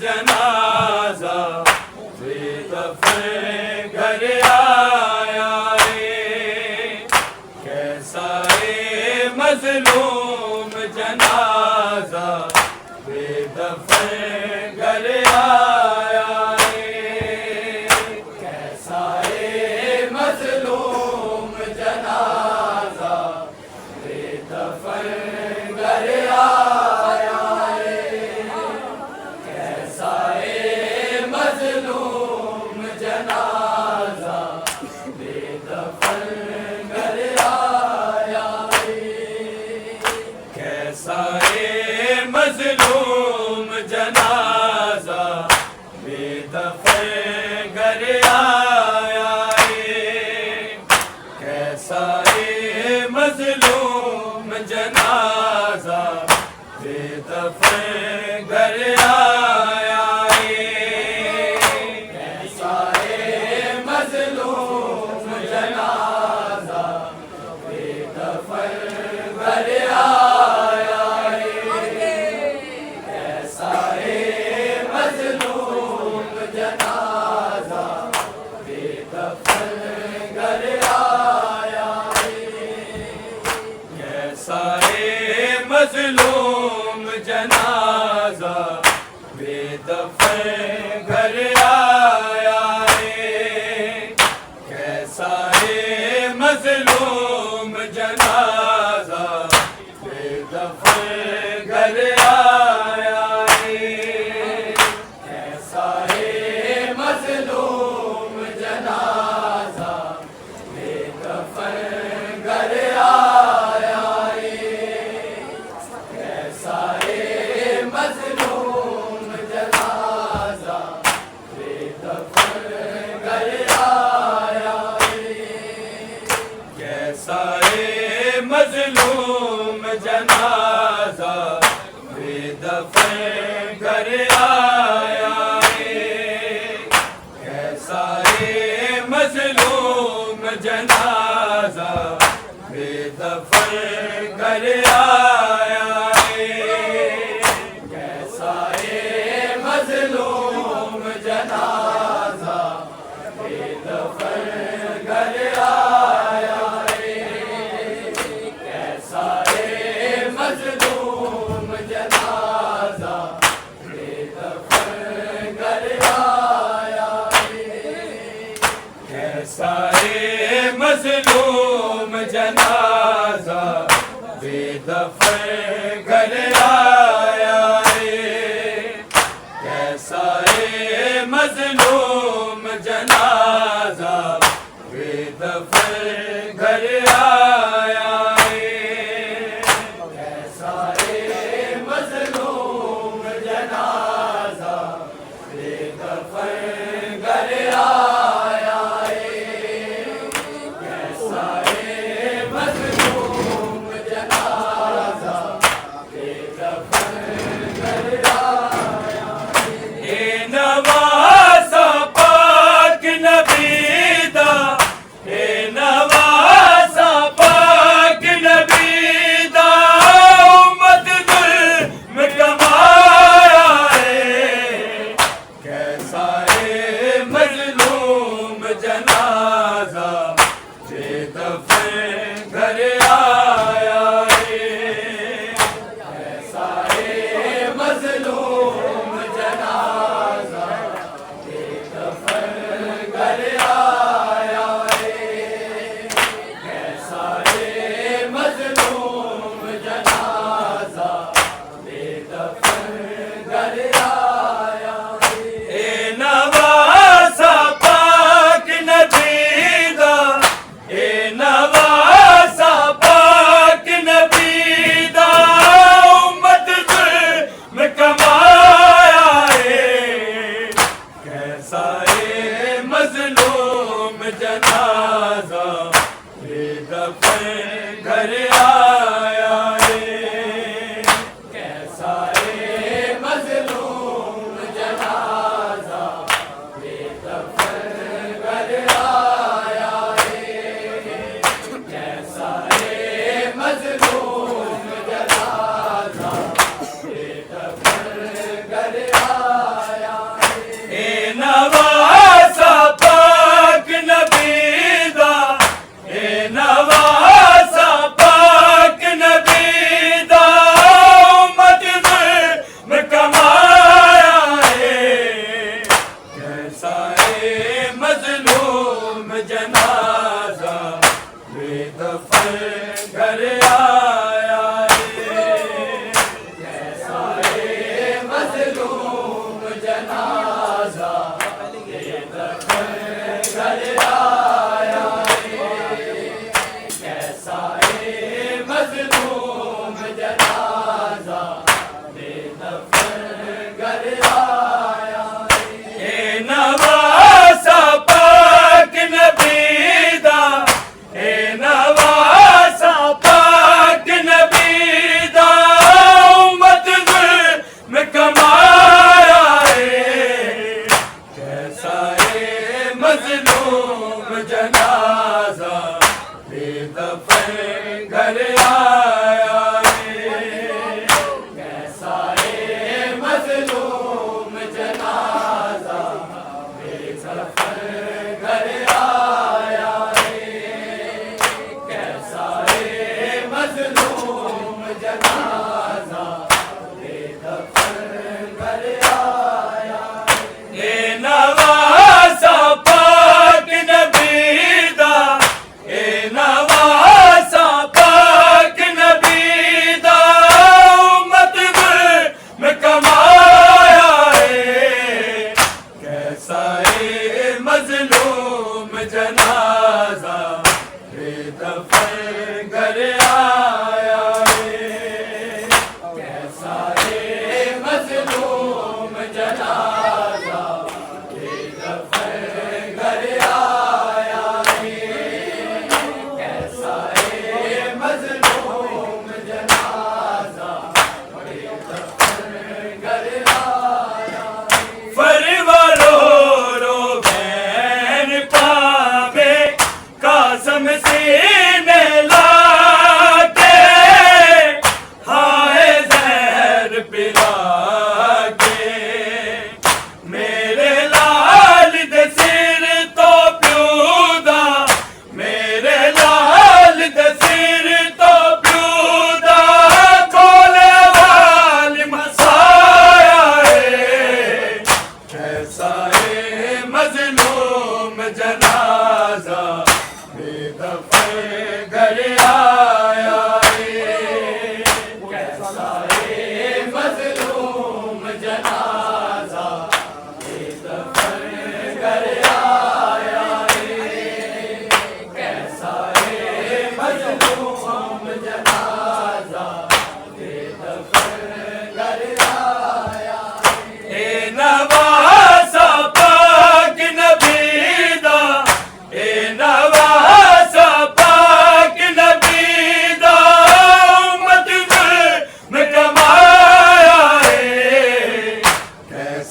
جنازہ بے دفن گھر آیا ہے، کیسا ہے مظلوم جنازہ بے دفن گھر آیا ہے، کیسا ہے مظلوم جنازہ بے دفن گھر آیا ہے، کیسا ہے مظلوم جنازہ بے دفن گھر آیا ہے، کیسا ہے مظلوم جنازہ بے دفن گھر آیا ہے، کیسا ہے مظلوم جنازہ بے دفن گھر آیا ہے، کیسا ہے مظلوم جنازہ بے دفن گھر آیا ہے، کیسا ہے مظلوم جنازہ بے دفن گھر آیا ہے، کیسا ہے مظلوم جنازہ بے دفن گھر آیا ہے، کیسا ہے مظلوم جنازہ بے دفن گھر آیا ہے، کیسا ہے مظلوم جنازہ بے دفن گھر آیا ہے، کیسا ہے مظلوم جنازہ بے دفن گھر آیا ہے، کیسا ہے مظلوم جنازہ بے دفن گھر آیا ہے، کیسا ہے مظلوم جنازہ بے دفن گھر آیا ہے، کیسا ہے مظلوم جنازہ بے دفن گھر آیا ہے، کیسا ہے مظلوم جنازہ بے دفن گھر آیا ہے، کیسا ہے مظلوم جنازہ بے دفن گھر آیا ہے، کیسا ہے مظلوم جنازہ بے دفن گھر آیا ہے، کیسا ہے مظلوم جنازہ بے دفن گھر آیا ہے، کیسا ہے مظلوم جنازہ بے دفن گھر آیا ہے، اے نوازا پاک نبی دا، اے نوازا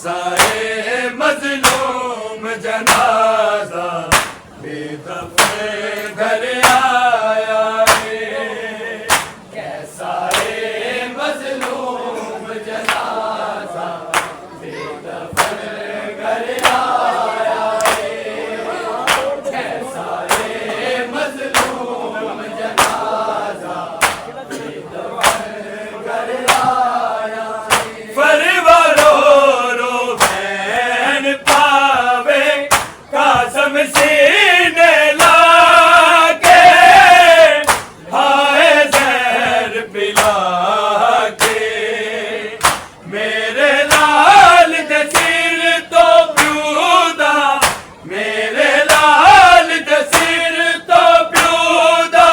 کیسا ہے مظلوم جنازہ بے دفن گھر آیا ہے، کیسا ہے مظلوم جنازہ بے دفن گھر آیا ہے، کیسا ہے مظلوم جنازہ بے دفن گھر آیا ہے۔ فروار رو رو بہن پاوے قاسم سینے لا کے، ہائے زہر پلا کے، میرے لال جسیر تو پیودا، میرے لال جسیر تو پیودا،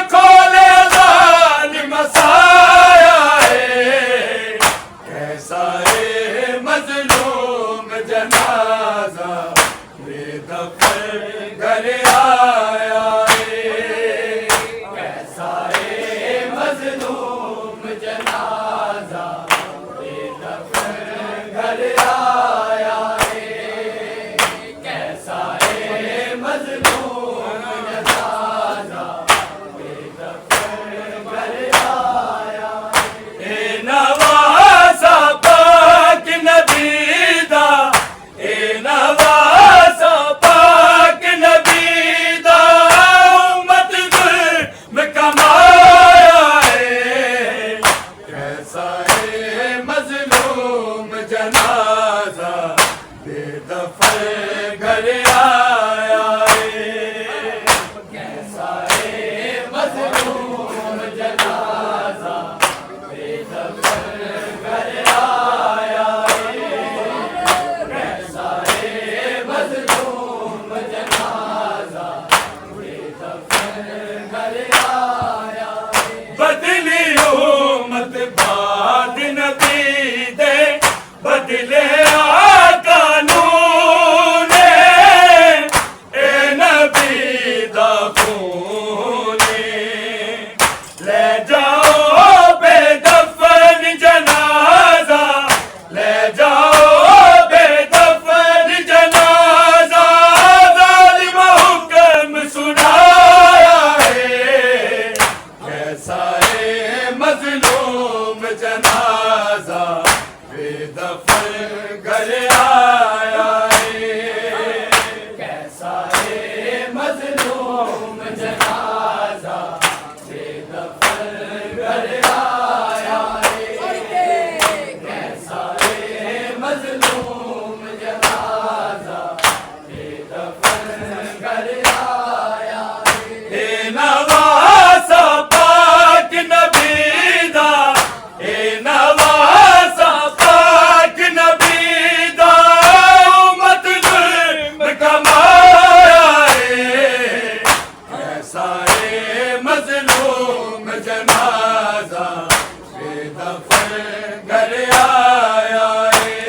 کھولے ظالم سایہ ہے، کیسا ہے مظلوم جنازہ بے دفن گھر آیا ہے، کیسا ہے مظلوم جنازہ بے دفن گھر آیا ہے، کیسا ہے مظلوم جنازہ بے دفن گھر آیا ہے۔ اے نوازا پاک نبی دا، اے نوازا پاک نبی دا، امت ظلم کمایا ہے، کیسا ہے مظلوم جنازہ بے دفن گھر آیا ہے، کیسا ہے مظلوم جنازہ بے دفن گھر آیا ہے، کیسا ہے مظلوم جنازہ بے دفن گھر آیا ہے۔ بدلی امت بعد نبی دے، بدلے قانون، اے نبی دا خون، لے جاؤ بے دفن جنازہ، لے جاؤ بے دفن جنازہ، ظالم حکم سنایا ہے، کیسا ہے مظلوم جنازہ بے دفن گھر آیا ہے، کیسا ہے مظلوم جنازہ بے دفن گھر آیا ہے، کیسا ہے مظلوم جنازہ بے دفن گھر آیا ہے۔ اے نوازا پاک نبی دا، اے نوازا پاک نبی دا، امت ظلم کمایا ہے، کیسا ہے مظلوم جنازہ بے دفن گھر آیا ہے،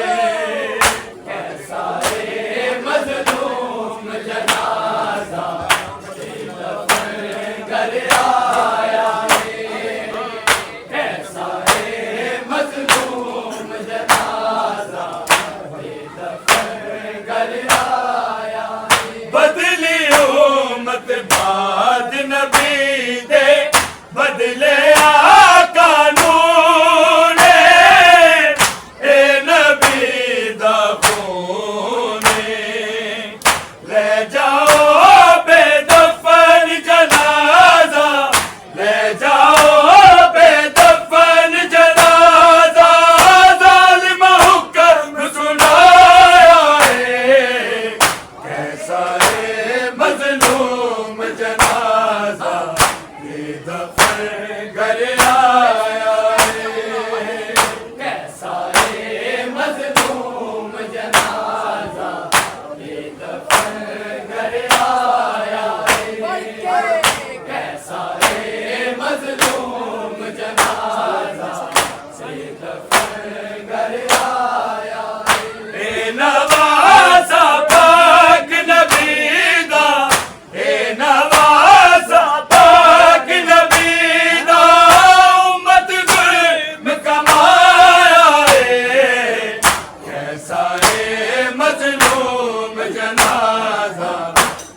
ہے مظلوم جنازہ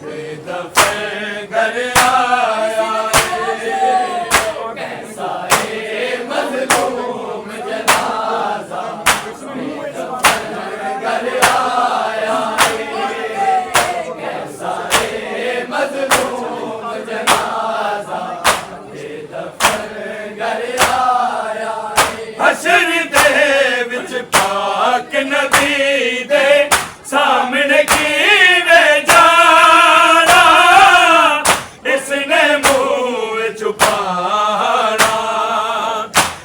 بے دفن گھر آیا ہے کیسا ہے مظلوم جنازہ بے دفن گھر آیا ہے کیسا ہے مظلوم جنازہ بے دفن گھر آیا ہے حشر دے وچ پاک نبی دے سامنے کیویں جانا اس نے منہ چھپانا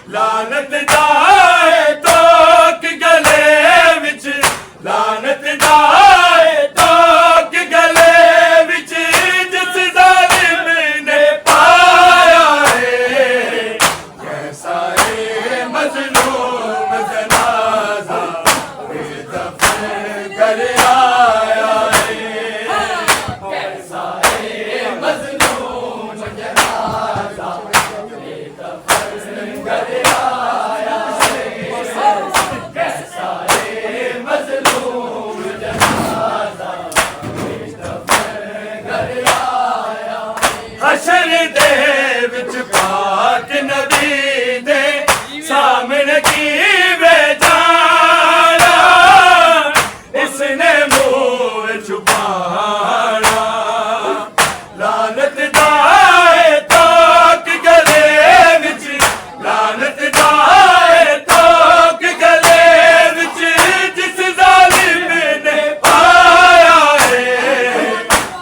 لعنت جائے تو کہ گلے وچ لعنت جائے تو کہ گلے وچ جس ظالم نے پایا ہے کیسا ہے مظلوم جنازہ بے دفن گھر آیا ہے کیسا ہے مظلوم جنازہ بے دفن گھر آیا ہے کیسا ہے مظلوم جنازہ بے دفن گھر آیا حشر دے وچ پاک نبی دے سامنے کیویں جانا اس نے منہ چھپانا لعنت جائے تو کہ گلے وچ لعنت جائے تو کہ گلے وچ جس ظالم نے پایا ہے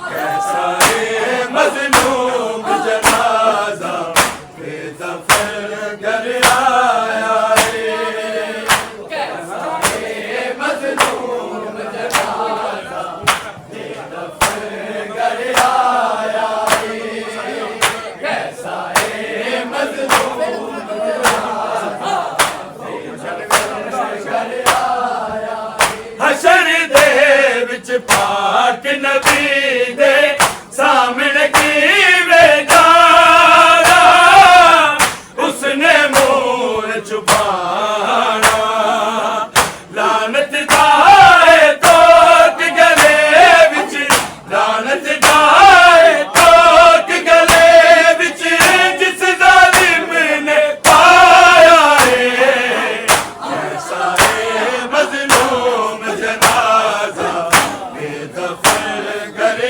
کیسا ہے مظلوم جنازہ بے دفن گھر آیا ہے کیسا ہے مظلوم جنازہ بے دفن گھر آیا ہے کیسا ہے مظلوم جنازہ بے دفن گھر آیا حشر دے وچ پاک نبی دے سامنے کیویں جانا اس نے منہ چھپانا لعنت جائے تو کہ گلے وچ لعنت جائے تو کہ گلے وچ جس ظالم نے پایا ہے کیسا ہے مظلوم جنازہ بے دفن گھر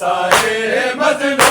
سارے مظلوم